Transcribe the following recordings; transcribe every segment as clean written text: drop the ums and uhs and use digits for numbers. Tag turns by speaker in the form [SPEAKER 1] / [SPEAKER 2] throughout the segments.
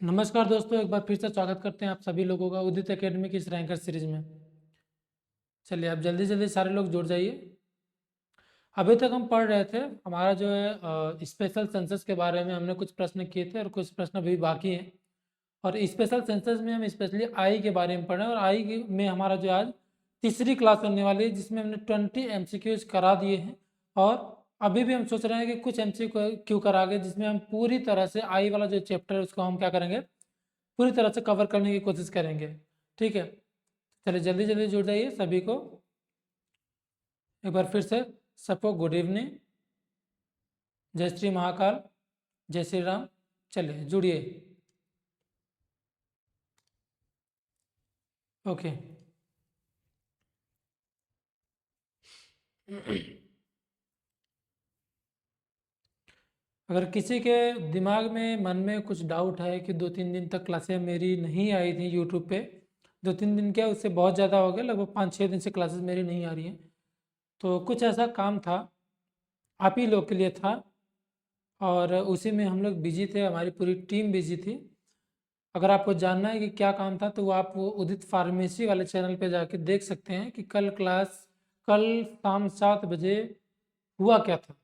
[SPEAKER 1] नमस्कार दोस्तों, एक बार फिर से स्वागत करते हैं आप सभी लोगों का उदित एकेडमी की इस रैंकर सीरीज में। चलिए आप जल्दी जल्दी सारे लोग जुड़ जाइए। अभी तक हम पढ़ रहे थे, हमारा जो है स्पेशल सेंसस के बारे में हमने कुछ प्रश्न किए थे और कुछ प्रश्न अभी बाकी हैं। और स्पेशल सेंसस में हम स्पेशली आई के बारे में पढ़ रहे हैं और आई में हमारा जो आज तीसरी क्लास होने वाली है, जिसमें हमने 20 MCQs करा दिए हैं। और अभी भी हम सोच रहे हैं कि कुछ MCQ करा के, जिसमें हम पूरी तरह से आई वाला जो चैप्टर है उसको हम क्या करेंगे, पूरी तरह से कवर करने की कोशिश करेंगे। ठीक है, चलिए जल्दी जल्दी जुड़ जाइए सभी को। एक बार फिर से सबको गुड इवनिंग, जय श्री महाकाल, जय श्री राम। चलिए जुड़िए। ओके। अगर किसी के दिमाग में मन में कुछ डाउट है कि 2-3 दिन तक क्लासें मेरी नहीं आई थी यूट्यूब पे, 2-3 दिन क्या उससे बहुत ज़्यादा हो गया, लगभग 5-6 दिन से क्लासेस मेरी नहीं आ रही हैं, तो कुछ ऐसा काम था, आप ही लोग के लिए था और उसी में हम लोग बिजी थे, हमारी पूरी टीम बिजी थी। अगर आपको जानना है कि क्या काम था तो वो आप वो उदित फार्मेसी वाले चैनल पे जाके देख सकते हैं कि कल शाम 7 बजे हुआ क्या था।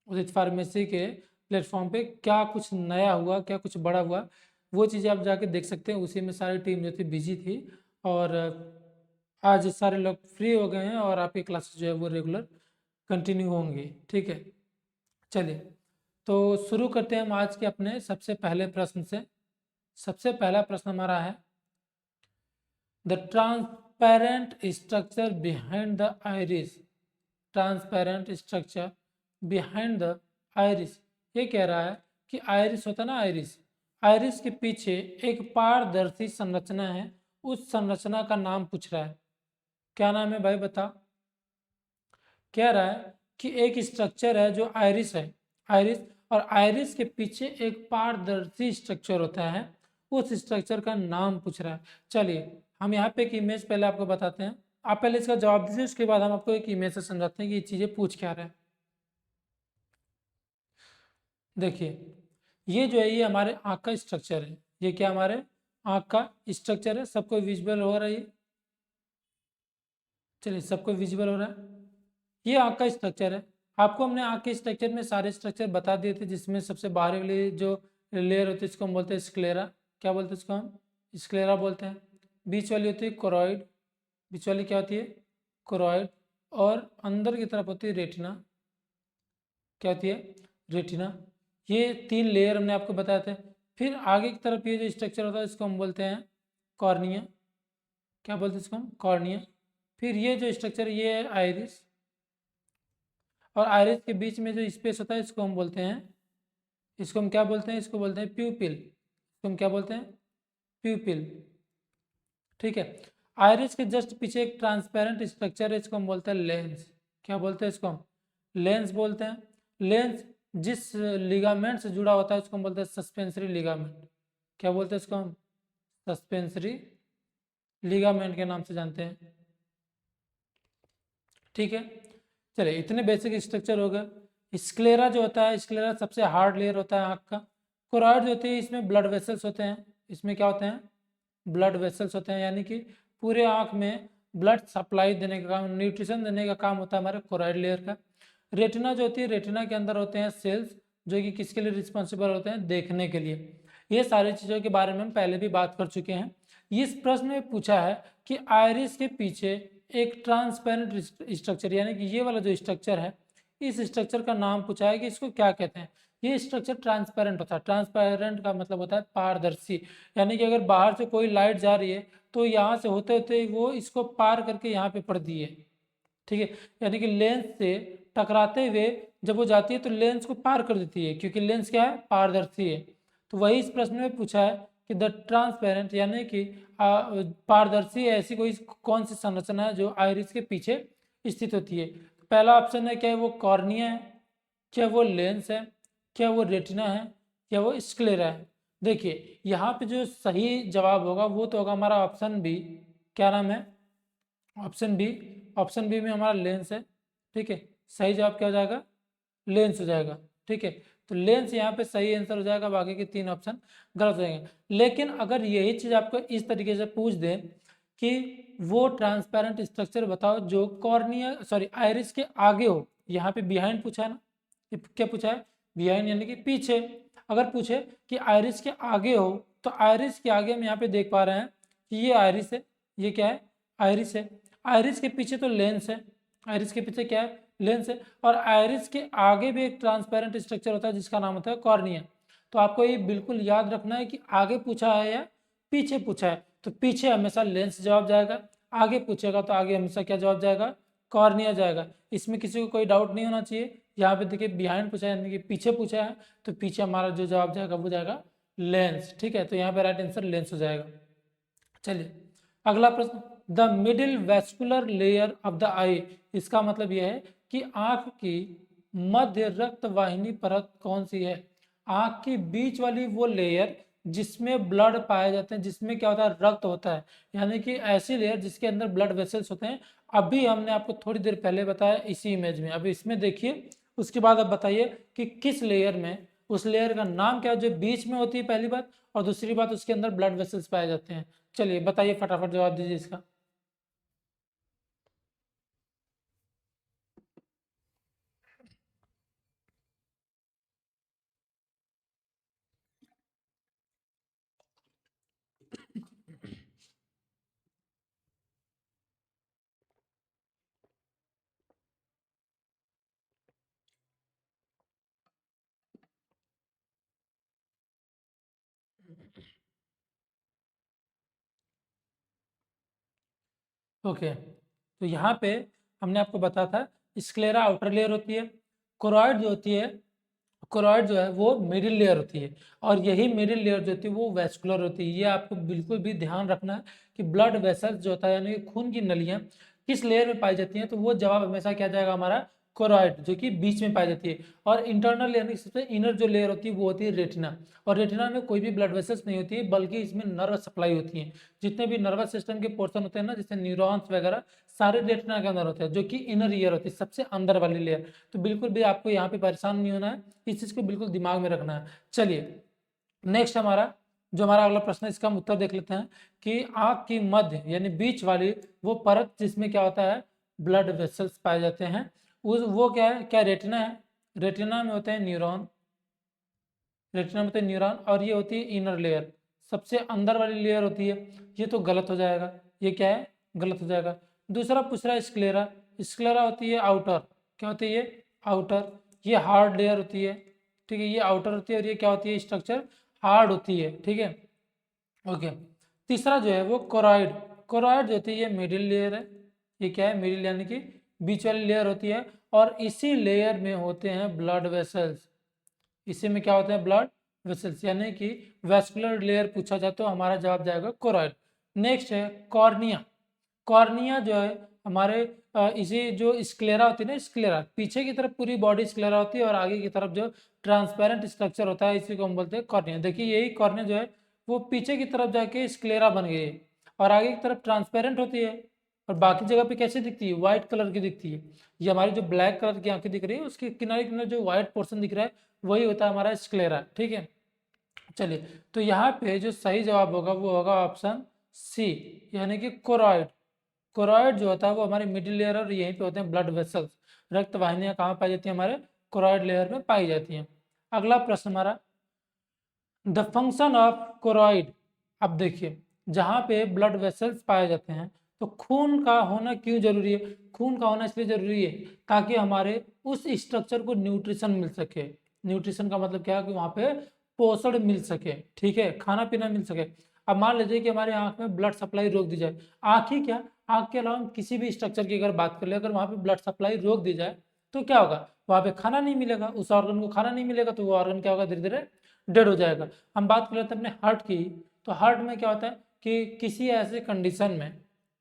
[SPEAKER 1] उदित फार्मेसी के प्लेटफॉर्म पे क्या कुछ नया हुआ, क्या कुछ बड़ा हुआ, वो चीज़ें आप जाके देख सकते हैं। उसी में सारी टीम जो थी बिजी थी और आज सारे लोग फ्री हो गए हैं और आपकी क्लासेस जो है वो रेगुलर कंटिन्यू होंगी। ठीक है, चलिए तो शुरू करते हैं हम आज के अपने सबसे पहले प्रश्न से। सबसे पहला प्रश्न हमारा है, the transparent structure behind the iris. Transparent structure behind the iris, ये कह रहा है कि आइरिस होता है ना, आइरिस, आइरिस के पीछे एक पारदर्शी संरचना है, उस संरचना का नाम पूछ रहा है। क्या नाम है भाई बता। कह रहा है कि एक स्ट्रक्चर है जो आइरिस है, आइरिस, और आइरिस के पीछे एक पारदर्शी स्ट्रक्चर होता है, उस स्ट्रक्चर का नाम पूछ रहा है। चलिए हम यहाँ पे एक इमेज पहले आपको बताते हैं, आप पहले इसका जवाब दीजिए, उसके बाद हम आपको एक इमेज से समझाते हैं कि ये चीज़ें पूछ क्या रहा है। देखिए ये जो है ये हमारे आँख का स्ट्रक्चर है, ये क्या हमारे आँख का स्ट्रक्चर है, सबको विजुअल हो रहा है ये। चलिए सबको विजिबल हो रहा है, ये आँख का स्ट्रक्चर है। आपको हमने आँख के स्ट्रक्चर में सारे स्ट्रक्चर बता दिए थे, जिसमें सबसे बाहरी वाली जो लेयर होती है इसको हम बोलते हैं स्क्लेरा। क्या बोलते हैं इसको हम, स्क्लेरा बोलते हैं। बीच वाली होती है कोरॉइड, बीच वाली क्या होती है, कोरॉइड। और अंदर की तरफ होती है रेटिना, क्या होती है, रेटिना। ये 3 लेयर हमने आपको बताए थे। फिर आगे की तरफ ये जो स्ट्रक्चर होता है इसको हम बोलते हैं कॉर्निया। क्या बोलते हैं इसको हम, कॉर्निया। फिर ये जो स्ट्रक्चर ये है आइरिस, और आइरिस के बीच में जो स्पेस होता है इसको हम बोलते हैं, इसको हम क्या बोलते हैं, इसको बोलते हैं प्यूपिल। इसको हम क्या बोलते हैं, प्यूपिल। ठीक है, आइरिस के जस्ट पीछे एक ट्रांसपेरेंट स्ट्रक्चर है, इसको हम बोलते हैं लेंस। क्या बोलते हैं इसको हम, लेंस बोलते हैं। लेंस जिस लिगामेंट से जुड़ा होता है उसको हम बोलते हैं सस्पेंसरी लिगामेंट। क्या बोलते हैं इसको हम, सस्पेंसरी लिगामेंट के नाम से जानते हैं। ठीक है, चलिए इतने बेसिक स्ट्रक्चर हो गए। स्क्लेरा जो होता है, स्क्लेरा सबसे हार्ड लेयर होता है आँख का। कोरॉइड जो होती है इसमें ब्लड वेसल्स होते हैं, इसमें क्या होते हैं, ब्लड वेसल्स होते हैं, यानी कि पूरे आँख में ब्लड सप्लाई देने का काम, न्यूट्रिशन देने का काम होता है हमारे कोरॉइड लेयर का। रेटिना जो होती है, रेटिना के अंदर होते हैं सेल्स, जो कि किसके लिए रिस्पॉन्सिबल होते हैं, देखने के लिए। ये सारी चीज़ों के बारे में हम पहले भी बात कर चुके हैं। इस प्रश्न में पूछा है कि आइरिस के पीछे एक ट्रांसपेरेंट स्ट्रक्चर, यानी कि ये वाला जो स्ट्रक्चर है, इस स्ट्रक्चर का नाम पूछा है कि इसको क्या कहते हैं। ये स्ट्रक्चर ट्रांसपेरेंट होता है, ट्रांसपेरेंट का मतलब होता है पारदर्शी, यानी कि अगर बाहर से कोई लाइट जा रही है तो यहाँ से होते होते वो इसको पार करके यहाँ पे पड़ती है। ठीक है, यानी कि लेंस से टकराते हुए जब वो जाती है तो लेंस को पार कर देती है, क्योंकि लेंस क्या है, पारदर्शी है। तो वही इस प्रश्न में पूछा है कि द ट्रांसपेरेंट, यानी कि पारदर्शी ऐसी कोई कौन सी संरचना है जो आइरिस के पीछे स्थित होती है। पहला ऑप्शन है, क्या है वो कॉर्निया है, क्या वो लेंस है, क्या वो रेटिना है, क्या वो स्क्लेरा है। देखिए यहाँ पे जो सही जवाब होगा वो तो होगा हमारा ऑप्शन बी। क्या नाम है, ऑप्शन बी। ऑप्शन बी में हमारा लेंस है। ठीक है, सही जवाब क्या हो जाएगा, लेंस हो जाएगा। ठीक है, तो लेंस यहाँ पे सही आंसर हो जाएगा, बाकी के 3 ऑप्शन गलत हो जाएंगे। लेकिन अगर यही चीज आपको इस तरीके से पूछ दे कि वो ट्रांसपेरेंट स्ट्रक्चर बताओ जो कॉर्निया सॉरी आइरिस के आगे हो, यहाँ पे बिहाइंड पूछा है ना, क्या पूछा है, बिहाइंड यानी कि पीछे। अगर पूछे कि आइरिस के आगे हो, तो आइरिस के आगे हम यहाँ पे देख पा रहे हैं कि ये आइरिस है, ये क्या है, आइरिस है। आइरिस के पीछे तो लेंस है, आइरिस के पीछे क्या है, लेंस है। और आइरिस के आगे भी एक ट्रांसपेरेंट स्ट्रक्चर होता है जिसका नाम होता है कॉर्निया। तो आपको ये बिल्कुल याद रखना है कि आगे पूछा है या पीछे पूछा है, तो पीछे हमेशा लेंस जवाब जाएगा, आगे पूछेगा तो आगे हमेशा क्या जवाब जाएगा, कॉर्निया जाएगा। इसमें किसी को कोई डाउट नहीं होना चाहिए। यहाँ पे देखिए बिहाइंड पूछा है यानी कि पीछे पूछा है, तो पीछे हमारा जो जवाब जाएगा वो जाएगा लेंस। ठीक है, तो यहाँ पे राइट आंसर लेंस हो जाएगा। चलिए अगला प्रश्न, the middle vascular layer of the eye, इसका मतलब यह है कि आंख की मध्य रक्त वाहिनी परत कौन सी है। आंख की बीच वाली वो लेयर जिसमें ब्लड पाए जाते हैं, जिसमें क्या होता है, रक्त होता है, यानी कि ऐसी लेयर जिसके अंदर ब्लड वेसल्स होते हैं। अभी हमने आपको थोड़ी देर पहले बताया इसी इमेज में, अभी इसमें देखिए, उसके बाद अब बताइए कि किस लेयर में, उस लेयर का नाम क्या है जो बीच में होती है, पहली बात, और दूसरी बात उसके अंदर ब्लड वेसल्स पाए जाते हैं। चलिए बताइए, फटाफट जवाब दीजिए इसका। ओके, तो यहाँ पे हमने आपको बताया था स्क्लेरा आउटर लेयर होती है, कोरॉइड जो होती है, कोरॉइड जो है वो मिडिल लेयर होती है, और यही मिडिल लेयर जो होती है वो वेस्कुलर होती है। ये आपको बिल्कुल भी ध्यान रखना है कि ब्लड वेसल्स जो होता है यानी कि खून की नलियां किस लेयर में पाई जाती हैं, तो वो जवाब हमेशा क्या जाएगा हमारा, कोरॉइड, जो कि बीच में पाई जाती है। और इंटरनल यानी सबसे इनर जो लेयर होती है वो होती है रेटिना, और रेटिना में कोई भी ब्लड वेसल्स नहीं होती है, बल्कि इसमें नर्व सप्लाई होती है। जितने भी नर्वस सिस्टम के पोर्शन होते हैं ना, जैसे न्यूरॉन्स वगैरह, सारे रेटिना के अंदर होते हैं, जो कि इनर ईयर होती है, सबसे अंदर वाली लेयर। तो बिल्कुल भी आपको यहाँ पे परेशान नहीं होना है, इस चीज को बिल्कुल दिमाग में रखना है। चलिए नेक्स्ट हमारा जो हमारा अगला प्रश्न है, इसका हम उत्तर देख लेते हैं कि आंख की मध्य यानी बीच वाली वो परत जिसमें क्या होता है, ब्लड वेसल्स पाए जाते हैं, उस वो क्या है, क्या रेटिना है, रेटिना में होते हैं न्यूरॉन, रेटिना में होते हैं न्यूरॉन, और ये होती है इनर लेयर, सबसे अंदर वाली लेयर होती है। ये तो गलत हो जाएगा, ये क्या है, गलत हो जाएगा। दूसरा पूछ रहा है स्क्लेरा, स्क्लेरा होती है आउटर, क्या होती है ये, आउटर, ये हार्ड लेयर होती है। ठीक है, ये आउटर होती है, और ये क्या होती है, स्ट्रक्चर हार्ड होती है। ठीक है, ओके। तीसरा जो है वो कोरॉइड, कोरॉइड जो होती है ये मिडिल लेयर है, ये क्या है, मिडिल यानी कि बीच वाली लेयर होती है, और इसी लेयर में होते हैं ब्लड वेसल्स, इसी में क्या होता है, ब्लड वेसल्स, यानी कि वेस्कुलर लेयर पूछा जाए तो हमारा जवाब जाएगा कोरॉइड। नेक्स्ट है कॉर्निया, कॉर्निया जो है हमारे इसी जो स्क्लेरा होती है ना, स्क्लेरा पीछे की तरफ पूरी बॉडी स्क्लेरा होती है, और आगे की तरफ जो ट्रांसपेरेंट स्ट्रक्चर होता है इसी को हम बोलते हैं कॉर्निया। देखिए यही कॉर्निया जो है वो पीछे की तरफ जाके स्क्लेरा बन गई है, और आगे की तरफ ट्रांसपेरेंट होती है, और बाकी जगह पे कैसे दिखती है, व्हाइट कलर की दिखती है। ये हमारी जो ब्लैक कलर की आंखें दिख रही है उसके किनारे किनारे जो व्हाइट पोर्शन दिख रहा है वही होता है हमारा स्क्लेरा। ठीक है, चलिए तो यहाँ पे जो सही जवाब होगा वो होगा ऑप्शन सी, यानी कि कोरॉइड। कोरॉइड जो होता है वो हमारे मिडिल लेयर, और यहीं पे होते हैं ब्लड वेसल्स, रक्त वाहिनियां कहाँ पाई जाती है, हमारे कोरॉइड लेयर में पाई जाती हैं। अगला प्रश्न हमारा, द फंक्शन ऑफ कोरॉइड। अब देखिए जहाँ पे ब्लड वेसल्स पाए जाते हैं तो खून का होना क्यों जरूरी है, खून का होना इसलिए जरूरी है ताकि हमारे उस स्ट्रक्चर को न्यूट्रिशन मिल सके। न्यूट्रिशन का मतलब क्या है कि वहाँ पे पोषण मिल सके, ठीक है, खाना पीना मिल सके। अब मान लीजिए कि हमारे आंख में ब्लड सप्लाई रोक दी जाए, आंख ही क्या, आंख के अलावा हम किसी भी स्ट्रक्चर की अगर बात कर ले, अगर वहाँ पे ब्लड सप्लाई रोक दी जाए तो क्या होगा, वहाँ पे खाना नहीं मिलेगा, उस ऑर्गन को खाना नहीं मिलेगा, तो वो ऑर्गन क्या होगा, धीरे धीरे डेड हो जाएगा। हम बात कर लेते हैं अपने हार्ट की, तो हार्ट में क्या होता है कि किसी ऐसे कंडीशन में,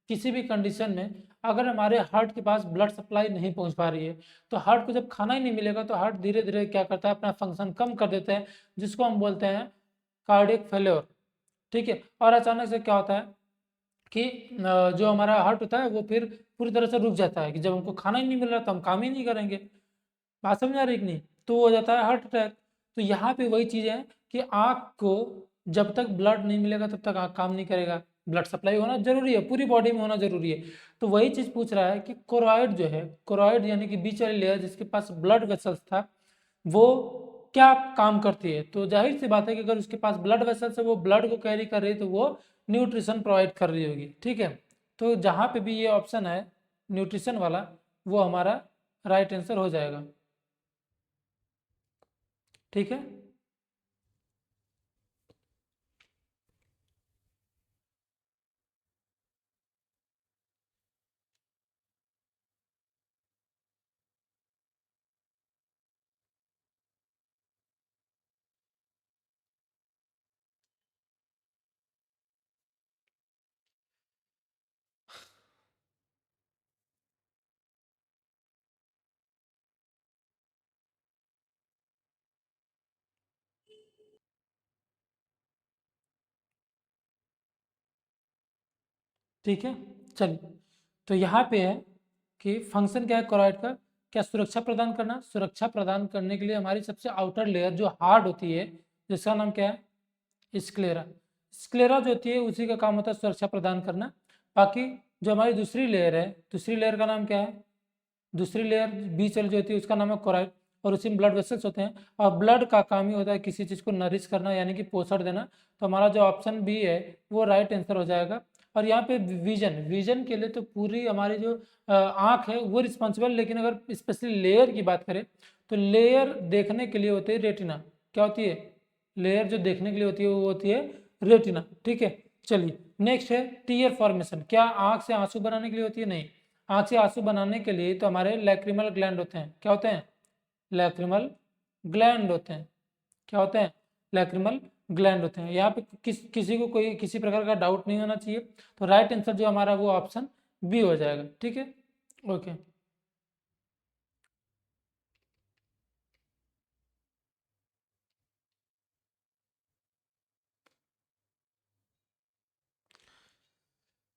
[SPEAKER 1] किसी भी कंडीशन में अगर हमारे हार्ट के पास ब्लड सप्लाई नहीं पहुंच पा रही है, तो हार्ट को जब खाना ही नहीं मिलेगा तो हार्ट धीरे धीरे क्या करता है, अपना फंक्शन कम कर देता है, जिसको हम बोलते हैं कार्डियक फेल्योर। ठीक है, और अचानक से क्या होता है कि जो हमारा हार्ट होता है वो फिर पूरी तरह से रुक जाता है, कि जब हमको खाना ही नहीं मिल रहा तो हम काम ही नहीं करेंगे। बात समझ आ रही कि नहीं, तो वो हो जाता है हार्ट अटैक। तो यहाँ पे वही चीज़ है कि आँख को जब तक ब्लड नहीं मिलेगा तब तक आँख काम नहीं करेगा। ब्लड सप्लाई होना जरूरी है, पूरी बॉडी में होना जरूरी है। तो वही चीज़ पूछ रहा है कि कोरॉइड जो है, कोरॉइड यानी कि बीच वाली लेयर जिसके पास ब्लड वेसल्स था, वो क्या काम करती है। तो जाहिर सी बात है कि अगर उसके पास ब्लड वेसल्स है, वो ब्लड को कैरी कर रही है, तो वो न्यूट्रिशन प्रोवाइड कर रही होगी। ठीक है, तो जहाँ पे भी ये ऑप्शन है न्यूट्रिशन वाला, वो हमारा राइट आंसर हो जाएगा। ठीक है, ठीक है, चलिए। तो यहाँ पे है कि फंक्शन क्या है कोरॉइड का, क्या सुरक्षा प्रदान करना। सुरक्षा प्रदान करने के लिए हमारी सबसे आउटर लेयर जो हार्ड होती है, जिसका नाम क्या है, स्क्लेरा। स्क्लेरा जो होती है उसी का काम होता है सुरक्षा प्रदान करना। बाकी जो हमारी दूसरी लेयर है, दूसरी लेयर का नाम क्या है, दूसरी लेयर बीच वाली जो होती है उसका नाम है कोराइड, और उसी में ब्लड वेसल्स होते हैं। और ब्लड का काम ही होता है किसी चीज़ को नरिश करना, यानी कि पोषण देना। तो हमारा जो ऑप्शन बी है वो राइट आंसर हो जाएगा। और यहाँ पे विजन, विजन के लिए तो पूरी हमारी जो आँख है वो रिस्पॉन्सिबल, लेकिन अगर स्पेशली लेयर की बात करें तो लेयर देखने के लिए होती है रेटिना। क्या होती है, लेयर जो देखने के लिए होती है वो होती है रेटिना। ठीक है, चलिए नेक्स्ट है टीयर फॉर्मेशन। क्या आँख से आंसू बनाने के लिए होती है, नहीं। आँख से आंसू बनाने के लिए तो हमारे लैक्रिमल ग्लैंड होते हैं। क्या होते हैं, लैक्रिमल ग्लैंड होते हैं। क्या होते हैं, लैक्रिमल ग्लैंड होते हैं। यहाँ पे किसी को कोई किसी प्रकार का डाउट नहीं होना चाहिए। तो राइट आंसर जो हमारा वो ऑप्शन बी हो जाएगा। ठीक है, ओके।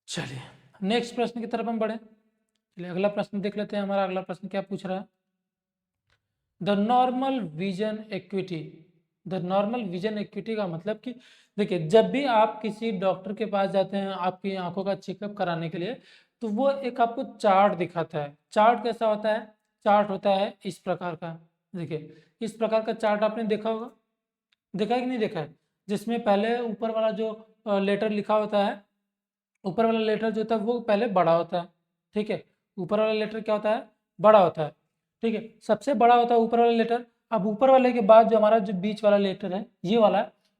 [SPEAKER 1] चलिए नेक्स्ट प्रश्न की तरफ हम बढ़े। चलिए अगला प्रश्न देख लेते हैं। हमारा अगला प्रश्न क्या पूछ रहा है, the normal vision equity. The normal vision equity का मतलब कि देखिए, जब भी आप किसी डॉक्टर के पास जाते हैं आपकी आंखों का चेकअप कराने के लिए, तो वो एक आपको चार्ट दिखाता है। चार्ट कैसा होता है, चार्ट होता है इस प्रकार का। देखिए इस प्रकार का चार्ट आपने देखा होगा, देखा है कि नहीं देखा है, जिसमें पहले ऊपर वाला जो लेटर लिखा होता है, ऊपर वाला लेटर जो होता है वो पहले बड़ा होता है। ठीक है, ऊपर वाला लेटर क्या होता है, बड़ा होता है। ठीक है, सबसे बड़ा होता है ऊपर वाला लेटर। अब ऊपर वाले के बाद जो हमारा जो बीच वाला लेटर है ये वाला,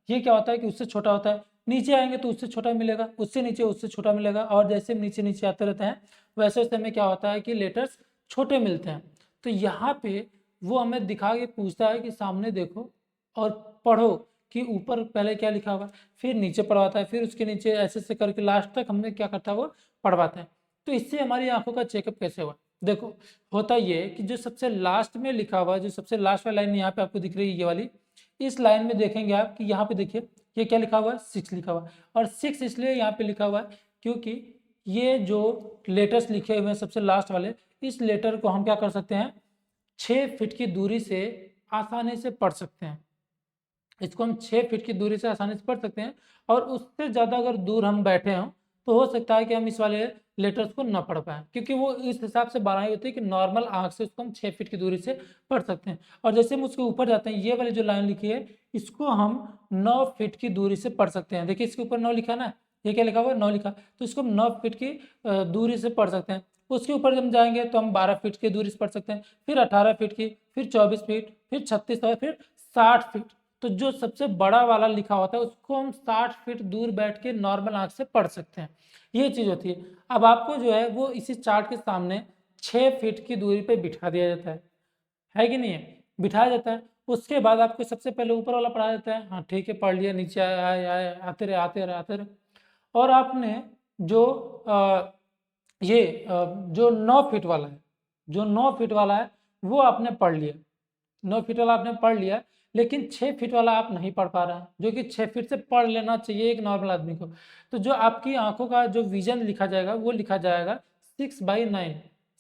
[SPEAKER 1] ये क्या होता है कि उससे छोटा होता है। नीचे आएंगे तो उससे छोटा मिलेगा, उससे नीचे उससे छोटा मिलेगा, और जैसे नीचे नीचे आते रहते हैं वैसे वैसे हमें क्या होता है कि लेटर्स छोटे मिलते हैं। तो यहाँ पे वो हमें दिखा के पूछता है कि सामने देखो और पढ़ो कि ऊपर पहले क्या लिखा होगा, फिर नीचे पढ़वाता है, फिर उसके नीचे ऐसे ऐसे करके लास्ट तक हमें क्या करता है वो पढ़वाता है। तो इससे हमारी आंखों का चेकअप कैसे हुआ, देखो होता ये कि जो सबसे लास्ट में लिखा हुआ, जो सबसे लास्ट वाली लाइन यहाँ पे आपको दिख रही है ये वाली, इस लाइन में देखेंगे आप कि यहाँ पे देखिए ये क्या लिखा हुआ है, 6 लिखा हुआ है। और 6 इसलिए यहाँ पे लिखा हुआ है क्योंकि ये जो लेटर्स लिखे हुए हैं सबसे लास्ट वाले, इस लेटर को हम क्या कर सकते हैं, 6 फीट की दूरी से आसानी से पढ़ सकते हैं। इसको हम 6 फीट की दूरी से आसानी से पढ़ सकते हैं। और उससे ज़्यादा अगर दूर हम बैठे हों तो हो सकता है कि हम इस वाले लेटर्स को ना पढ़ पाएँ, क्योंकि वो इस हिसाब से बनाई होती है कि नॉर्मल आँख से उसको हम 6 फीट की दूरी से पढ़ सकते हैं। और जैसे हम उसके ऊपर जाते हैं, ये वाली जो लाइन लिखी है इसको हम 9 फीट की दूरी से पढ़ सकते हैं। देखिए इसके ऊपर 9 लिखा ना, ये क्या लिखा हुआ है, 9 लिखा, तो इसको हम 9 फीट की दूरी से पढ़ सकते हैं। उसके ऊपर जब हम जाएंगे तो हम 12 फीट की दूरी से पढ़ सकते हैं, फिर 18 फीट की, फिर 24 फीट, फिर 36 और फिर 60 फीट। तो जो सबसे बड़ा वाला लिखा होता है उसको हम 60 फीट दूर बैठ के नॉर्मल आंख से पढ़ सकते हैं। ये चीज़ होती है। अब आपको जो है वो इसी चार्ट के सामने 6 फीट की दूरी पे बिठा दिया जाता है कि नहीं है, बिठाया जाता है। उसके बाद आपको सबसे पहले ऊपर वाला पढ़ाया जाता है, हाँ ठीक है पढ़ लिया, नीचे आए आए आए आते रहे आते रहे आते रहे। और आपने जो जो 9 फीट वाला है, जो 9 फीट वाला है वो आपने पढ़ लिया, 9 फीट वाला आपने पढ़ लिया, लेकिन 6 फीट वाला आप नहीं पढ़ पा रहे हैं, जो कि 6 फीट से पढ़ लेना चाहिए एक नॉर्मल आदमी को। तो जो आपकी आंखों का जो विजन लिखा जाएगा वो लिखा जाएगा 6/9।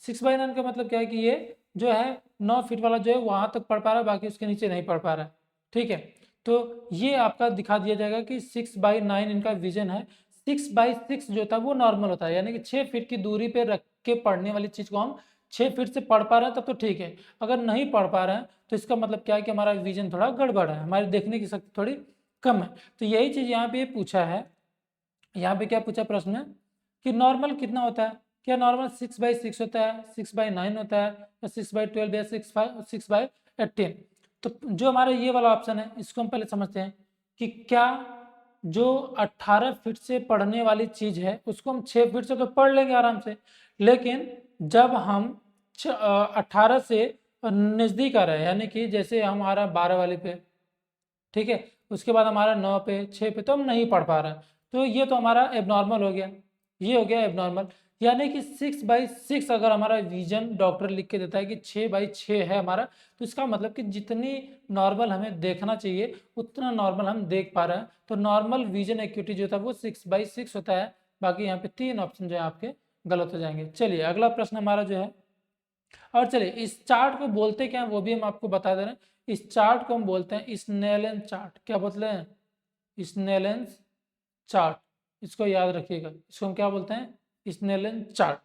[SPEAKER 1] 6/9 का मतलब क्या है कि ये जो है 9 फीट वाला जो है वहां तक पढ़ पा रहा है, बाकी उसके नीचे नहीं पढ़ पा रहा है। ठीक है। तो ये आपका दिखा दिया जाएगा कि 6/9 इनका विजन है। 6/6 जो था वो नॉर्मल होता है, यानी कि 6 फीट की दूरी पे रख के पढ़ने वाली चीज़ को हम 6 फीट से पढ़ पा रहे हैं तब तो ठीक है। अगर नहीं पढ़ पा रहे हैं तो इसका मतलब क्या है कि हमारा विजन थोड़ा गड़बड़ है, हमारी देखने की शक्ति थोड़ी कम है। तो यही चीज़ यहाँ पे पूछा है। यहाँ पे क्या पूछा प्रश्न में कि नॉर्मल कितना होता है, क्या नॉर्मल 6/6 होता है, 6/9 होता है, या 6/12 या 6/18। तो जो हमारा ये वाला ऑप्शन है इसको हम पहले समझते हैं कि क्या जो 18 फीट से पढ़ने वाली चीज है उसको हम 6 फीट से तो पढ़ लेंगे आराम से, लेकिन जब हम 18 से नजदीक आ रहे हैं, यानी कि जैसे हम आ रहे हैं 12 वाले पे, ठीक है, उसके बाद हमारा 9 पे 6 पे तो हम नहीं पढ़ पा रहे हैं, तो ये तो हमारा एबनॉर्मल हो गया, ये हो गया एबनॉर्मल। यानी कि 6/6 अगर हमारा विजन डॉक्टर लिख के देता है कि 6/6 है हमारा, तो इसका मतलब कि जितनी नॉर्मल हमें देखना चाहिए उतना नॉर्मल हम देख पा रहे हैं। तो नॉर्मल विजन एक्यूटी जो था वो 6/6 होता है। बाकी यहाँ पे 3 ऑप्शन जो है आपके गलत हो जाएंगे। चलिए अगला प्रश्न हमारा जो है, और चलिए इस चार्ट को बोलते क्या है वो भी हम आपको बता दे रहे हैं। इस चार्ट को हम बोलते हैं स्नेलन चार्ट। क्या बोलते हैं? Snellen chart. इसको याद रखिएगा, इसको हम क्या बोलते हैं? Snellen chart.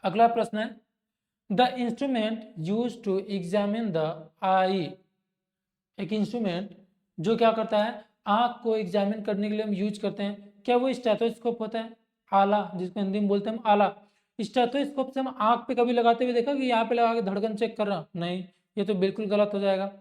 [SPEAKER 1] अगला प्रश्न है, the instrument use to examine the eye. एक इंस्ट्रूमेंट जो क्या करता है, आंख को एग्जामिन करने के लिए हम यूज करते हैं, क्या वो स्टेथोस्कोप होता है? आला, जिसको हिंदी में बोलते हैं हम आला। स्टेथोस्कोप से हम आंख पे कभी लगाते हुए देखा कि यहाँ पे लगा के धड़कन चेक कर रहा हूँ? नहीं, ये तो बिल्कुल गलत हो जाएगा।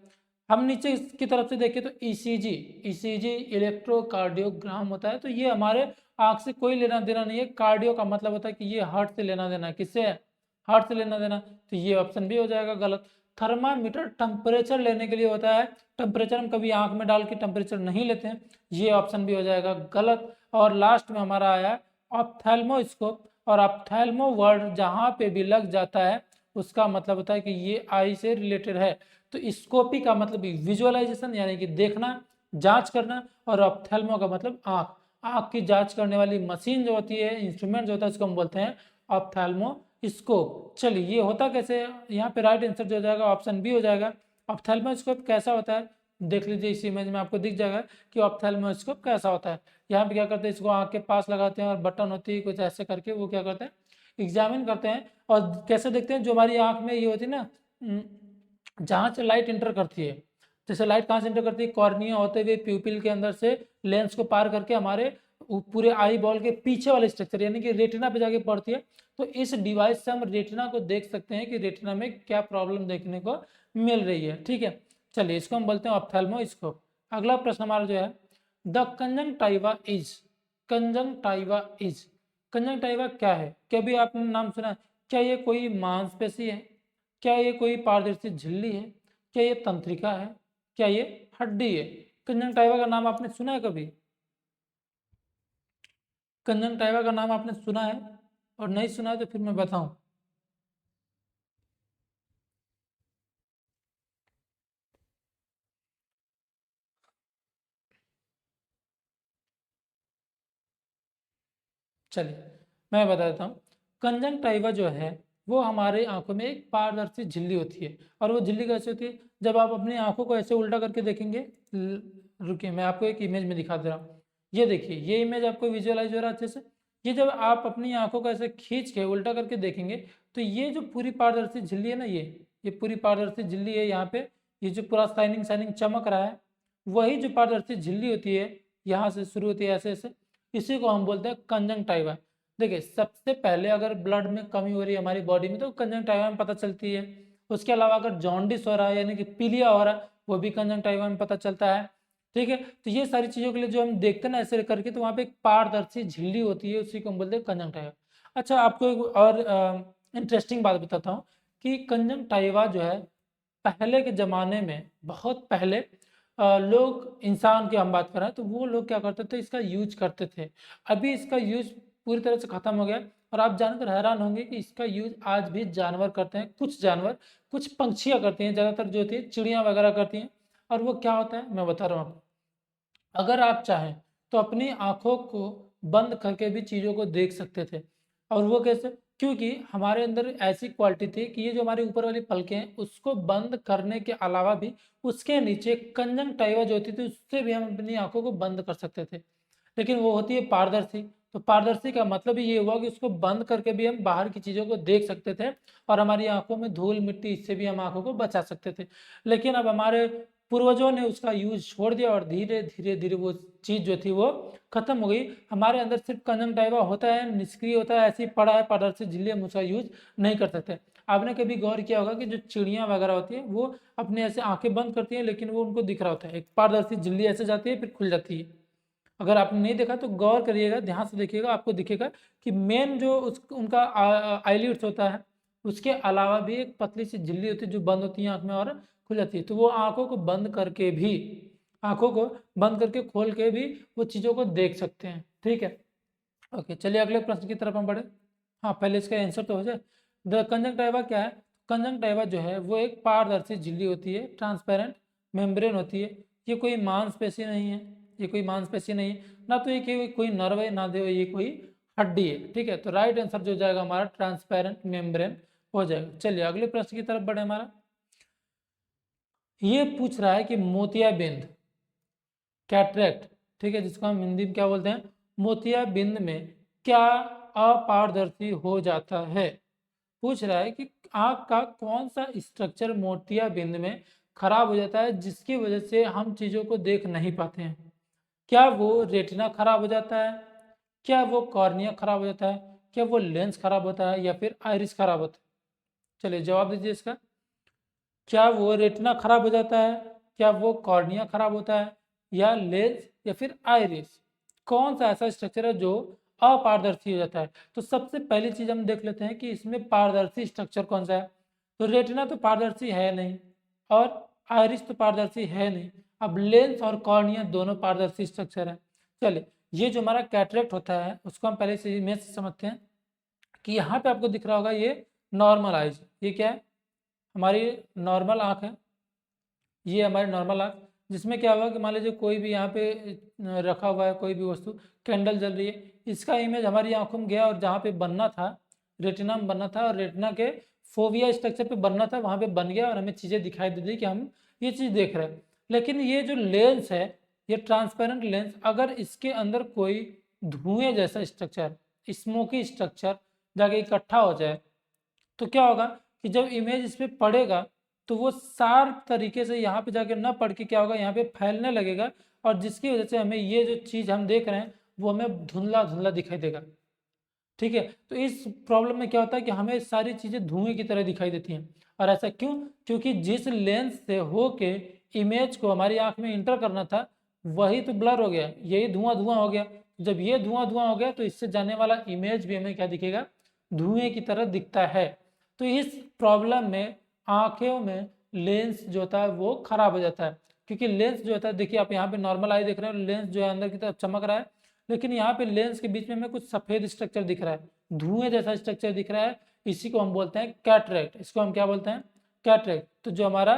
[SPEAKER 1] हम नीचे की तरफ से देखें तो ईसीजी, ईसीजी इलेक्ट्रोकार्डियोग्राम होता है, तो ये हमारे आंख से कोई लेना देना नहीं है। कार्डियो का मतलब होता है कि ये हार्ट से लेना देना है। किससे है? हार्ट से लेना देना। तो ये ऑप्शन भी हो जाएगा गलत। थर्मामीटर टेम्परेचर लेने के लिए होता है, टेम्परेचर हम कभी आंख में डाल के टेम्परेचर नहीं लेते हैं, ये ऑप्शन भी हो जाएगा गलत। और लास्ट में हमारा आया ऑप्थेल्मोस्कोप, और ऑप्थेल्मो वर्ड जहाँ पे भी लग जाता है उसका मतलब होता है कि ये आई से रिलेटेड है। तो स्कोपी का मतलब विजुअलाइजेशन यानी कि देखना, जांच करना, और ऑप्थेल्मो का मतलब आंख, आंख की जांच करने वाली मशीन जो होती है, इंस्ट्रूमेंट जो होता है उसको हम बोलते हैं ऑप्थेल्मो स्कोप। चलिए ये होता कैसे है, यहाँ पे राइट आंसर जो हो जाएगा ऑप्शन बी हो जाएगा। ऑप्थेल्मोस्कोप कैसा होता है देख लीजिए, इस इमेज में आपको दिख जाएगा कि ऑप्थेल्मोस्कोप कैसा होता है। यहाँ पे क्या करते हैं, इसको आंख के पास लगाते हैं और बटन होती है कुछ ऐसे करके, वो क्या करते हैं, एग्जामिन करते हैं। और कैसे देखते हैं, जो हमारी आंख में ये होती है ना, जहाँ से लाइट इंटर करती है, जैसे लाइट कहाँ से इंटर करती है, कॉर्निया होते हुए प्यूपिल के अंदर से लेंस को पार करके हमारे पूरे आई बॉल के पीछे वाले स्ट्रक्चर यानी कि रेटिना पे जाके पड़ती है। तो इस डिवाइस से हम रेटिना को देख सकते हैं कि रेटिना में क्या प्रॉब्लम देखने को मिल रही है। ठीक है, चलिए इसको हम बोलते हैं ऑप्थेल्मोस्कोप। अगला प्रश्न हमारा जो है, the conjunctiva is, conjunctiva is, conjunctiva क्या है? क्या भी आपने नाम सुना है? क्या ये कोई मांसपेशी है? क्या ये कोई पारदर्शी झिल्ली है? क्या ये तंत्रिका है? क्या ये हड्डी है? कंजंक्टाइवा का नाम आपने सुना है कभी? कंजंक्टाइवा का नाम आपने सुना है? और नहीं सुना है तो फिर मैं बताऊं। चलिए मैं बता देता हूँ। कंजंक्टाइवा जो है वो हमारे आंखों में एक पारदर्शी झिल्ली होती है। और वो झिल्ली कैसे होती है, जब आप अपनी आंखों को ऐसे उल्टा करके देखेंगे, रुकिए मैं आपको एक इमेज में दिखा दे रहा हूँ। ये देखिए, ये इमेज आपको विजुअलाइज हो रहा है अच्छे से। ये जब आप अपनी आंखों को ऐसे खींच के उल्टा करके देखेंगे तो ये जो पूरी पारदर्शी झिल्ली है ना, ये पूरी पारदर्शी झिल्ली है। यहाँ पे ये जो पूरा शाइनिंग शाइनिंग चमक रहा है, वही जो पारदर्शी झिल्ली होती है यहाँ से शुरू होती है ऐसे ऐसे, इसी को हम बोलते हैं कंजंक्टाइवा। देखिए सबसे पहले अगर ब्लड में कमी हो रही है हमारी बॉडी में तो कंजंक्टाइवा में पता चलती है। उसके अलावा अगर जॉन्डिस हो रहा है यानी कि पीलिया हो रहा है, वो भी कंजंक्टाइवा में पता चलता है। ठीक है, तो ये सारी चीज़ों के लिए जो हम देखते हैं ना ऐसे करके, तो वहाँ पे एक पारदर्शी झिल्ली होती है, उसी को हम बोलते हैं कंजंक्टाइवा। अच्छा आपको एक और इंटरेस्टिंग बात बताता हूँ कि कंजंक्टाइवा जो है पहले के ज़माने में, बहुत पहले लोग, इंसान की हम बात कर रहे हैं, तो वो लोग क्या करते थे, इसका यूज करते थे। अभी इसका यूज पूरी तरह से खत्म हो गया। और आप जानकर हैरान होंगे कि इसका यूज आज भी जानवर करते हैं, कुछ जानवर, कुछ पंछियाँ करती हैं, ज़्यादातर जो होती है चिड़ियाँ वगैरह करती हैं। और वो क्या होता है मैं बता रहा हूँ आपको। अगर आप चाहें तो अपनी आंखों को बंद करके भी चीज़ों को देख सकते थे। और वो कैसे, क्योंकि हमारे अंदर ऐसी क्वालिटी थी कि ये जो हमारी ऊपर वाली पलकें हैं उसको बंद करने के अलावा भी उसके नीचे कंजंक्टिवा जो होती थी उससे भी हम अपनी आंखों को बंद कर सकते थे, लेकिन वो होती है पारदर्शी। तो पारदर्शी का मतलब ही ये हुआ कि उसको बंद करके भी हम बाहर की चीज़ों को देख सकते थे और हमारी आंखों में धूल मिट्टी इससे भी हम आंखों को बचा सकते थे। लेकिन अब हमारे पूर्वजों ने उसका यूज छोड़ दिया और धीरे धीरे धीरे वो चीज़ जो थी वो खत्म हो गई। हमारे अंदर सिर्फ कंजंक्टिवा होता है, निष्क्रिय होता है, ऐसे ही पड़ा है पारदर्शी झिल्ली, हम उसका यूज नहीं कर सकते। आपने कभी गौर किया होगा कि जो चिड़ियाँ वगैरह होती हैं वो अपने ऐसे आंखें बंद करती हैं लेकिन वो उनको दिख रहा होता है, एक पारदर्शी झिल्ली ऐसे जाती है फिर खुल जाती है। अगर आपने नहीं देखा तो गौर करिएगा, ध्यान से देखिएगा, आपको दिखेगा कि मेन जो उनका आईलिड्स होता है उसके अलावा भी एक पतली सी झिल्ली होती है जो बंद होती है आंख में और खुल जाती है। तो वो आंखों को बंद करके खोल के भी वो चीज़ों को देख सकते हैं। ठीक है, ओके, चलिए अगले प्रश्न की तरफ हम बढ़े। हाँ, पहले इसका आंसर तो हो जाए। द कंजंक्टिवा क्या है? कंजंक्टिवा जो है वो एक पारदर्शी झिल्ली होती है, ट्रांसपेरेंट मेम्ब्रेन होती है। ये कोई मांसपेशी नहीं है, ये कोई मांसपेशी नहीं है, ना तो ये कोई नर्व है, ना तो ये कोई हड्डी है। ठीक है, तो राइट आंसर जो जाएगा हमारा ट्रांसपेरेंट मेम्ब्रेन हो जाएगा। चलिए अगले प्रश्न की तरफ बढ़े। हमारा ये पूछ रहा है कि मोतियाबिंद, कैटरेक्ट, ठीक है, जिसको हम हिंदी में क्या बोलते हैं, मोतियाबिंद में क्या अपारदर्शी हो जाता है? पूछ रहा है कि आँख का कौन सा स्ट्रक्चर मोतियाबिंद में खराब हो जाता है जिसकी वजह से हम चीज़ों को देख नहीं पाते हैं? क्या वो रेटिना खराब हो जाता है, क्या वो कॉर्निया खराब हो जाता है, क्या वो लेंस खराब होता है, या फिर आइरिस खराब होता है? चलिए जवाब दीजिए इसका। क्या वो रेटिना खराब हो जाता है, क्या वो कॉर्निया खराब होता है, या लेंस, या फिर आइरिस? कौन सा ऐसा स्ट्रक्चर है जो अपारदर्शी हो जाता है? तो सबसे पहली चीज हम देख लेते हैं कि इसमें पारदर्शी स्ट्रक्चर कौन सा है। तो रेटिना तो पारदर्शी है नहीं और आइरिस तो पारदर्शी है नहीं। अब लेंस और कॉर्निया दोनों पारदर्शी स्ट्रक्चर है। चलिए, ये जो हमारा कैटरेक्ट होता है उसको हम पहले से इमेज से समझते हैं कि यहाँ पे आपको दिख रहा होगा ये नॉर्मल आइज, ये क्या है, हमारी नॉर्मल आँख है। ये हमारी नॉर्मल आँख, जिसमें क्या हुआ कि मान लीजिए कोई भी यहाँ पे रखा हुआ है, कोई भी वस्तु, कैंडल जल रही है, इसका इमेज हमारी आंखों में गया और जहाँ पे बनना था, रेटिना में बनना था और रेटिना के फोविया स्ट्रक्चर पे बनना था, वहाँ पे बन गया और हमें चीज़ें दिखाई दे दी कि हम ये चीज़ देख रहे हैं। लेकिन ये जो लेंस है, ये ट्रांसपेरेंट लेंस, अगर इसके अंदर कोई धुएं जैसा स्ट्रक्चर, स्मोकी स्ट्रक्चर जाके इकट्ठा हो जाए तो क्या होगा कि जब इमेज इस पे पड़ेगा तो वो शार्प तरीके से यहाँ पे जाके ना पड़ के क्या होगा, यहाँ पे फैलने लगेगा और जिसकी वजह से हमें ये जो चीज़ हम देख रहे हैं वो हमें धुंधला धुंधला दिखाई देगा। ठीक है, तो इस प्रॉब्लम में क्या होता है कि हमें सारी चीज़ें धुएं की तरह दिखाई देती हैं। और ऐसा क्यों? क्योंकि जिस लेंस से होके इमेज को हमारी आंख में इंटर करना था वही तो ब्लर हो गया, यही धुआं धुआं हो गया। जब ये धुआं धुआं हो गया तो इससे जाने वाला इमेज भी हमें क्या दिखेगा, धुएं की तरह दिखता है। तो इस प्रॉब्लम में आंखों में लेंस जो होता है वो खराब हो जाता है। क्योंकि लेंस जो होता है, देखिए आप यहाँ पे नॉर्मल आई देख रहे हो, लेंस जो है अंदर की तरफ चमक रहा है, लेकिन यहाँ पे लेंस के बीच में हमें कुछ सफेद स्ट्रक्चर दिख रहा है, धुएं जैसा स्ट्रक्चर दिख रहा है। इसी को हम बोलते हैं कैटरेक्ट, इसको हम क्या बोलते हैं, कैटरेक्ट। तो जो हमारा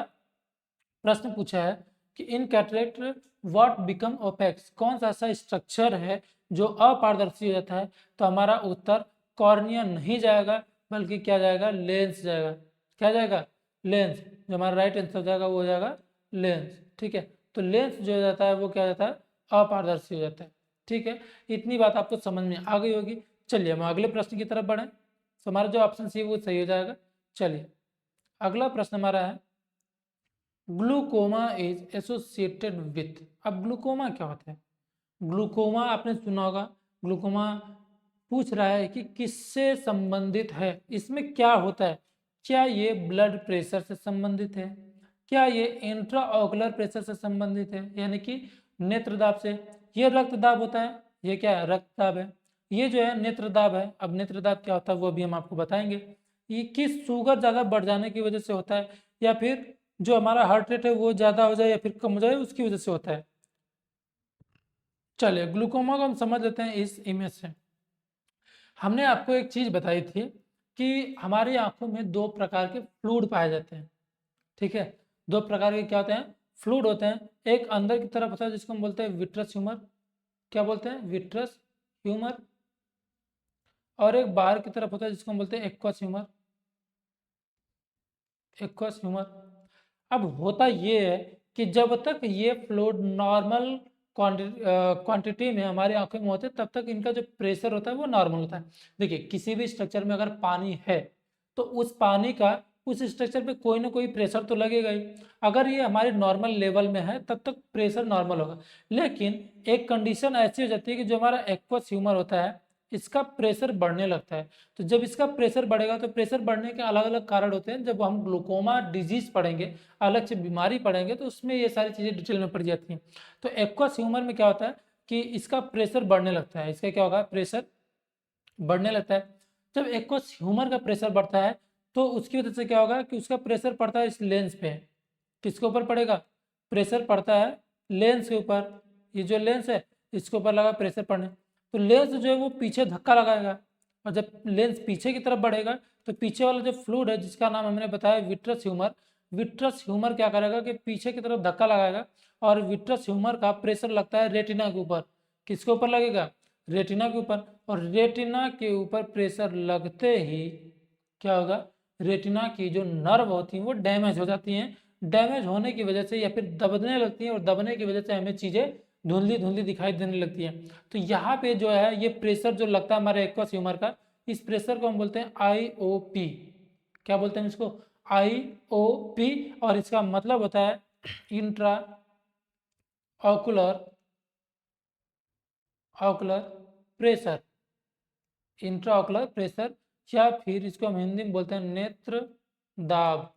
[SPEAKER 1] प्रश्न पूछा है कि इन कैटरेक्ट व्हाट बिकम ओपेक्स, कौन सा ऐसा स्ट्रक्चर है जो अपारदर्शी हो जाता है, तो हमारा उत्तर कॉर्निया नहीं जाएगा बल्कि क्या जाएगा, लेंस जाएगा। क्या जाएगा, लेंस। जो हमारा राइट आंसर हो जाएगा वो हो जाएगा लेंस। ठीक है, तो लेंस जो हो जाता है वो क्या हो जाता है, अपारदर्शी हो जाता है। ठीक है, इतनी बात आपको समझ में आ गई होगी। चलिए हम अगले प्रश्न की तरफ बढ़ें। तो हमारा जो ऑप्शन सी वो सही हो जाएगा। चलिए अगला प्रश्न हमारा है, ग्लूकोमा इज एसोसिएटेड विथ। अब ग्लूकोमा क्या होता है? ग्लूकोमा आपने सुना होगा। ग्लूकोमा पूछ रहा है कि किससे संबंधित है, इसमें क्या होता है? क्या ये ब्लड प्रेशर से संबंधित है, क्या ये इंट्राऑकुलर प्रेशर से संबंधित है, यानी कि नेत्र दाब से? ये रक्त दाब होता है, ये क्या है, रक्त दाब है। ये जो है नेत्र दाब है। अब नेत्र दाब क्या होता है वो भी हम आपको बताएंगे। ये किस शुगर ज़्यादा बढ़ जाने की वजह से होता है, या फिर जो हमारा हार्ट रेट है वो ज़्यादा हो जाए या फिर कम हो जाए उसकी वजह से होता है। चलिए ग्लूकोमा को हम समझ लेते हैं इस इमेज से। हमने आपको एक चीज़ बताई थी कि हमारी आंखों में दो प्रकार के फ्लूइड पाए जाते हैं। ठीक है, दो प्रकार के क्या होते हैं, फ्लूइड होते हैं। एक अंदर की तरफ होता है जिसको हम बोलते हैं विट्रस ह्यूमर। क्या बोलते हैं, विट्रस ह्यूमर। और एक बाहर की तरफ होता है जिसको हम बोलते हैं एक्वस ह्यूमर। Aqueous humour. अब होता ये है कि जब तक ये फ्लूइड नॉर्मल क्वांटिटी में हमारी आंखों में होते हैं तब तक इनका जो प्रेशर होता है वो नॉर्मल होता है। देखिए किसी भी स्ट्रक्चर में अगर पानी है तो उस पानी का उस स्ट्रक्चर पे कोई ना कोई प्रेशर तो लगेगा ही। अगर ये हमारे नॉर्मल लेवल में है तब तक प्रेशर नॉर्मल होगा। लेकिन एक कंडीशन ऐसी हो जाती है कि जो हमारा एक्वस ह्यूमर होता है इसका प्रेशर बढ़ने लगता है। तो जब इसका प्रेशर बढ़ेगा तो प्रेशर बढ़ने के अलग अलग कारण होते हैं। जब हम ग्लूकोमा डिजीज पढ़ेंगे, अलग से बीमारी पढ़ेंगे, तो उसमें ये सारी चीज़ें डिटेल में पड़ जाती हैं। तो एक्वस ह्यूमर में क्या होता है कि इसका प्रेशर बढ़ने लगता है। इसका क्या होगा, प्रेशर बढ़ने लगता है। जब एक्वस ह्यूमर का प्रेशर बढ़ता है तो उसकी वजह से क्या होगा कि उसका प्रेशर पड़ता है इस लेंस पे। किसके ऊपर पड़ेगा, प्रेशर पड़ता है लेंस के ऊपर। ये जो लेंस है इसके ऊपर लगा प्रेशर पड़ने, तो लेंस जो है वो पीछे धक्का लगाएगा। और जब लेंस पीछे की तरफ बढ़ेगा तो पीछे वाला जो फ्लूइड है जिसका नाम हमने बताया विट्रस ह्यूमर, विट्रस ह्यूमर क्या करेगा कि पीछे की तरफ धक्का लगाएगा और विट्रस ह्यूमर का प्रेशर लगता है रेटिना के ऊपर। किसके ऊपर लगेगा, रेटिना के ऊपर। और रेटिना के ऊपर प्रेशर लगते ही क्या होगा, रेटिना की जो नर्व होती हैं वो डैमेज हो जाती हैं। डैमेज होने की वजह से या फिर दबने लगती हैं और दबने की वजह से हमें चीज़ें धुंधली धुंधली दिखाई देने लगती हैं। तो यहाँ पे जो है ये प्रेशर जो लगता है हमारे एक्वस ह्यूमर का, इस प्रेशर को हम बोलते हैं IOP। क्या बोलते हैं इसको, IOP। और इसका मतलब होता है intra ocular pressure, intra ocular pressure, या फिर इसको हम हिंदी में बोलते हैं नेत्र दाब।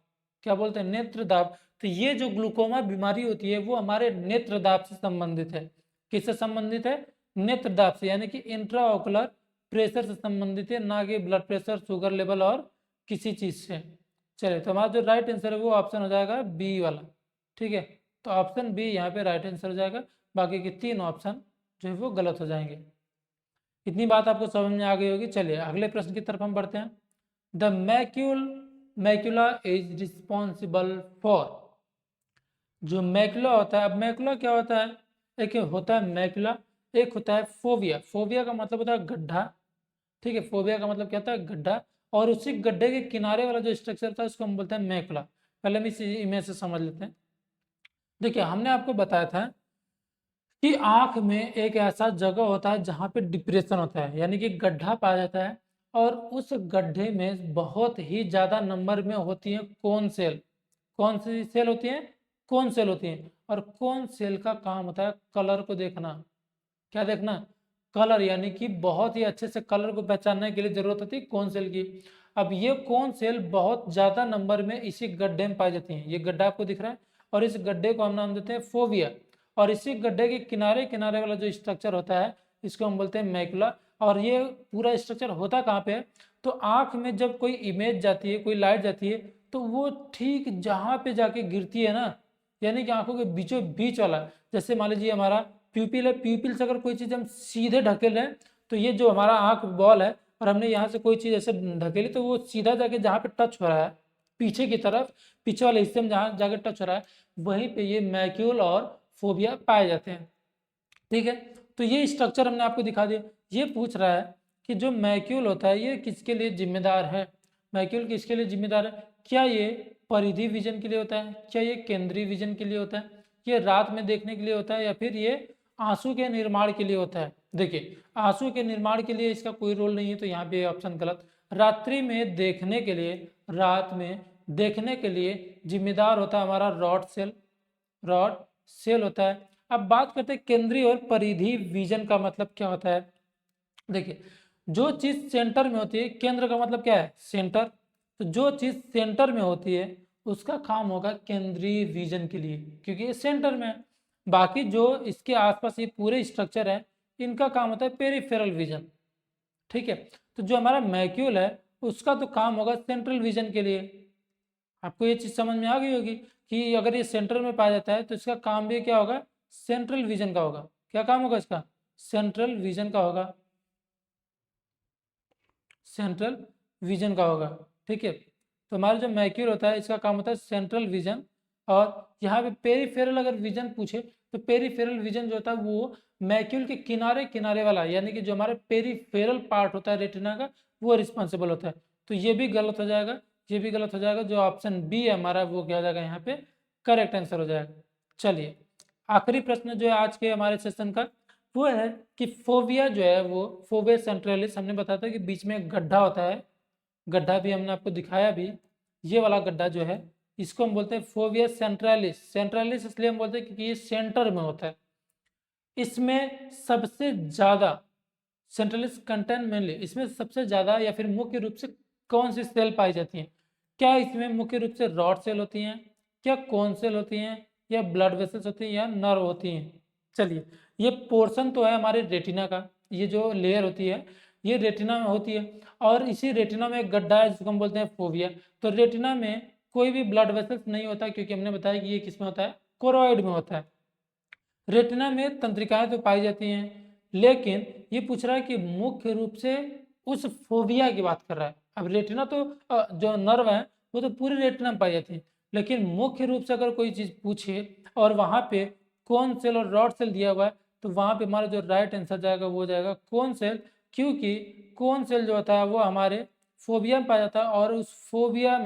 [SPEAKER 1] क्या बोलते हैं, नेत्र दाब। तो ये जो ग्लूकोमा बीमारी होती है वो हमारे नेत्र दाब से संबंधित है। किससे संबंधित है, नेत्र दाब से, यानी कि इंट्रा ऑकुलर प्रेशर से संबंधित है, ना कि ब्लड प्रेशर, शुगर लेवल और किसी चीज से। चलिए तो हमारा जो राइट आंसर है वो ऑप्शन हो जाएगा बी वाला। ठीक है, तो ऑप्शन बी यहाँ पे राइट आंसर हो जाएगा। बाकी के 3 ऑप्शन जो है वो गलत हो जाएंगे। इतनी बात आपको समझ में आ गई होगी। चलिए अगले प्रश्न की तरफ हम बढ़ते हैं। The macula is responsible for. जो मैक्यूला होता है, अब मैक्यूला क्या होता है, एक होता है मैक्यूला, एक होता है फोविया। फोविया का मतलब होता है गड्ढा। ठीक है, फोविया का मतलब क्या होता है, गड्ढा। और उसी गड्ढे के किनारे वाला जो स्ट्रक्चर था उसको हम बोलते हैं मैक्यूला। पहले हम इस इमेज से समझ लेते हैं। देखिए हमने आपको बताया था कि आंख में एक ऐसा जगह होता है जहाँ पे डिप्रेशन होता है, यानी कि गड्ढा पाया जाता है। और उस गड्ढे में बहुत ही ज़्यादा नंबर में होती है कोन सेल। कौन सी सेल होती है, कोन सेल होती है। और कोन सेल का काम होता है कलर को देखना। क्या देखना, कलर, यानी कि बहुत ही अच्छे से कलर को पहचानने के लिए जरूरत होती है कोन सेल की। अब ये कोन सेल बहुत ज़्यादा नंबर में इसी गड्ढे में पाई जाती हैं। ये गड्ढा आपको दिख रहा है और इस गड्ढे को हम नाम देते हैं फोविया। और इसी गड्ढे के किनारे किनारे वाला जो स्ट्रक्चर होता है इसको हम बोलते हैं मैकुला। और ये पूरा स्ट्रक्चर होता कहाँ पे है, तो आँख में जब कोई इमेज जाती है, कोई लाइट जाती है, तो वो ठीक जहाँ पे जाके गिरती है ना, यानी कि आंखों के बीचों बीच वाला। जैसे मान लीजिए हमारा प्यूपिल है, प्यूपिल से अगर कोई चीज़ हम सीधे ढकेल रहे हैं तो ये जो हमारा आंख बॉल है और हमने यहाँ से कोई चीज़ ऐसे ढकेली तो वो सीधा जाके जहाँ पे टच हो रहा है पीछे की तरफ, पीछे वाले हिस्से में जहाँ जाके टच हो रहा है वहीं पे ये मैक्यूल और फोबिया पाए जाते हैं। ठीक है, तो ये स्ट्रक्चर हमने आपको दिखा दिया। ये पूछ रहा है कि जो मैक्यूल होता है ये किसके लिए जिम्मेदार है, मैक्यूल किसके लिए जिम्मेदार है। क्या ये परिधि विजन के लिए होता है, क्या ये केंद्रीय विजन के लिए होता है, ये रात में देखने के लिए होता है, या फिर ये आंसू के निर्माण के लिए होता है। देखिए आंसू के निर्माण के लिए इसका कोई रोल नहीं है, तो यहाँ पे ऑप्शन गलत। रात्रि में देखने के लिए, रात में देखने के लिए जिम्मेदार होता है हमारा रॉड सेल होता है। अब बात करते हैं केंद्रीय और परिधि विजन का मतलब क्या होता है। देखिए जो चीज सेंटर में होती है, केंद्र का मतलब क्या है, सेंटर। तो जो चीज सेंटर में होती है उसका काम होगा केंद्रीय विजन के लिए, क्योंकि ये सेंटर में है। बाकी जो इसके आसपास ये पूरे स्ट्रक्चर है इनका काम होता है पेरिफेरल विजन। ठीक है, तो जो हमारा मैक्यूल है उसका तो काम होगा सेंट्रल विजन के लिए। आपको ये चीज समझ में आ गई होगी कि अगर ये सेंट्रल में पाया जाता है तो इसका काम भी क्या होगा, सेंट्रल विजन का होगा। क्या काम होगा इसका, सेंट्रल विजन का होगा, सेंट्रल विजन का होगा। ठीक है, तो हमारा जो मैक्यूल होता है इसका काम होता है सेंट्रल विजन। और यहाँ पे पेरिफेरल अगर विजन पूछे तो पेरिफेरल विजन जो होता है वो मैक्यूल के किनारे किनारे वाला, यानी कि जो हमारे पेरिफेरल पार्ट होता है रेटिना का, वो रिस्पॉन्सिबल होता है। तो ये भी गलत हो जाएगा, ये भी गलत हो जाएगा। जो ऑप्शन बी है हमारा, वो क्या हो जाएगा यहाँ पे करेक्ट आंसर हो जाएगा। चलिए आखिरी प्रश्न जो है आज के हमारे सेशन का, वो है कि फोबिया जो है वो फोबिया सेंट्रलिस, हमने बताया था कि बीच में एक गड्ढा होता है, गड्ढा भी हमने आपको दिखाया भी, ये वाला गड्ढा जो है इसको हम बोलते हैं फोबिया सेंट्रलिस। सेंट्रलिस इसलिए हम बोलते हैं क्योंकि ये सेंटर में होता है। इसमें सबसे ज्यादा सेंट्रलिस कंटेंट मेनली, इसमें सबसे ज्यादा या फिर मुख्य रूप से कौन सी सेल पाई जाती हैं? क्या इसमें मुख्य रूप से रॉड सेल होती हैं, क्या कोन सेल होती हैं, या ब्लड वेसल्स होती हैं, या नर्व होती हैं? चलिए, ये पोर्शन तो है हमारे रेटिना का, ये जो लेयर होती है ये रेटिना में होती है, और इसी रेटिना में एक गड्ढा है जिसको हम बोलते हैं फोबिया। तो रेटिना में कोई भी ब्लड वेसल्स नहीं होता, क्योंकि हमने बताया कि ये किसमें होता है, कोरोइड में होता है। रेटिना में तंत्रिकाएं तो पाई जाती हैं, लेकिन ये पूछ रहा है कि मुख्य रूप से उस फोबिया की बात कर रहा है। अब रेटिना तो जो नर्व है वो तो पूरी रेटिना में पाई जाती है, लेकिन मुख्य रूप से अगर कोई चीज पूछे और वहां पे कोन सेल और रॉड सेल दिया हुआ है, तो वहां पे हमारा जो राइट आंसर जाएगा वो जाएगा कोन सेल, क्योंकि कोन सेल जो होता है वो हमारे फोबिया में पाया जाता है, और उस फोबिया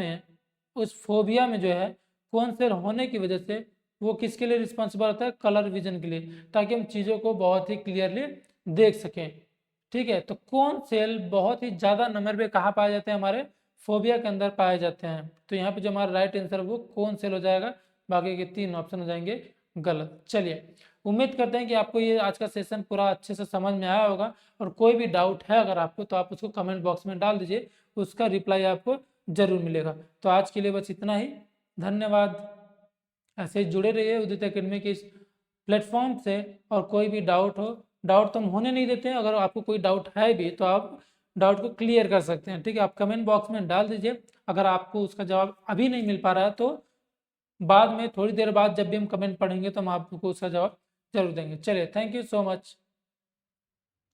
[SPEAKER 1] में जो है कोन सेल होने की वजह से वो किसके लिए रिस्पॉन्सिबल होता है, कलर विजन के लिए, ताकि हम चीज़ों को बहुत ही क्लियरली देख सकें। ठीक है, तो कौन सेल बहुत ही ज़्यादा नंबर पे कहाँ पाए जाते हैं, हमारे फोबिया के अंदर पाए जाते हैं। तो यहाँ पे जो हमारा राइट आंसर वो कौन सेल हो जाएगा, बाकी के 3 ऑप्शन हो जाएंगे गलत। चलिए, उम्मीद करते हैं कि आपको ये आज का सेशन पूरा अच्छे से समझ में आया होगा, और कोई भी डाउट है अगर आपको तो आप उसको कमेंट बॉक्स में डाल दीजिए, उसका रिप्लाई आपको जरूर मिलेगा। तो आज के लिए बस इतना ही, धन्यवाद। ऐसे ही जुड़े रहिए उदित एकेडमी के इस प्लेटफॉर्म से, और कोई भी डाउट हो, डाउट तो हम होने नहीं देते हैं, अगर आपको कोई डाउट है भी तो आप डाउट को क्लियर कर सकते हैं। ठीक है, आप कमेंट बॉक्स में डाल दीजिए, अगर आपको उसका जवाब अभी नहीं मिल पा रहा है तो बाद में थोड़ी देर बाद जब भी हम कमेंट पढ़ेंगे तो हम आपको उसका जवाब जरूर देंगे। चलिए, थैंक यू सो मच।